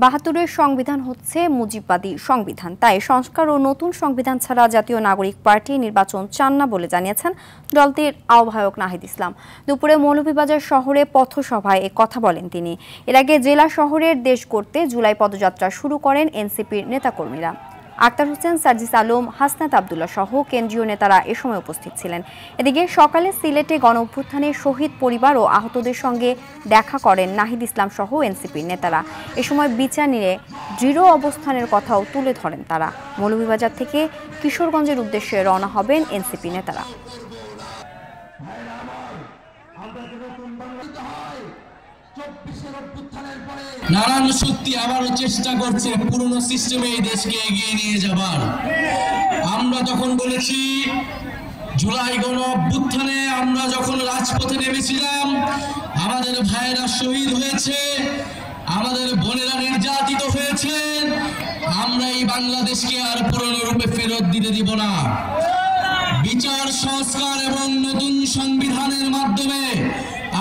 ৭২-এর সংবিধান হচ্ছে মুজিববাদী সংবিধান, তাই সংস্কার ও নতুন সংবিধান ছাড়া জাতীয় নাগরিক পার্টি নির্বাচন চান না বলে জানিয়েছেন দলটির আহ্বায়ক নাহিদ ইসলাম। দুপুরে মৌলভীবাজার শহরে পথসভায় এ কথা বলেন তিনি। এর আগে জেলা শহরের দেশ গড়তে জুলাই পদযাত্রা শুরু করেন এনসিপির নেতাকর্মীরা। আক্তার হোসেন, সার্জিস আলম, হাসনাত আবদুল্লাহ সহ কেন্দ্রীয় নেতারা এ সময় উপস্থিত ছিলেন। এদিকে সকালে সিলেটে গণঅভ্যুত্থানে শহীদ পরিবার ও আহতদের সঙ্গে দেখা করেন নাহিদ ইসলাম সহ এনসিপির নেতারা। এ সময় বিচার নিয়ে দৃঢ় অবস্থানের কথাও তুলে ধরেন তারা। মৌলভীবাজার থেকে কিশোরগঞ্জের উদ্দেশ্যে রওনা হবেন এনসিপি নেতারা। নানান শক্তি আবারও চেষ্টা করছে পুরনো সিস্টেমে এই দেশকে এগিয়ে নিয়ে যাবার। আমরা তখন বলেছি, জুলাই গণ অভ্যুত্থানে আমরা যখন রাজপথে নেমেছিলাম, আমাদের ভাইয়েরা শহীদ হয়েছে, আমাদের বোনেরা নির্যাতিত হয়েছে, আমরা এই বাংলাদেশকে আর পুরনো রূপে ফেরত দিতে দিব না। বিচার সংস্কার এবং নতুন সংবিধানের মাধ্যমে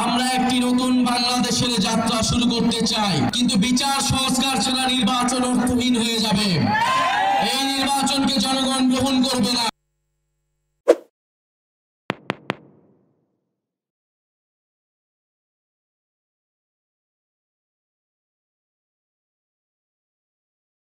আমরা একটি নতুন বাংলাদেশের যাত্রা শুরু করতে চাই, কিন্তু বিচার সংস্কার ছাড়া নির্বাচন অর্থহীন হয়ে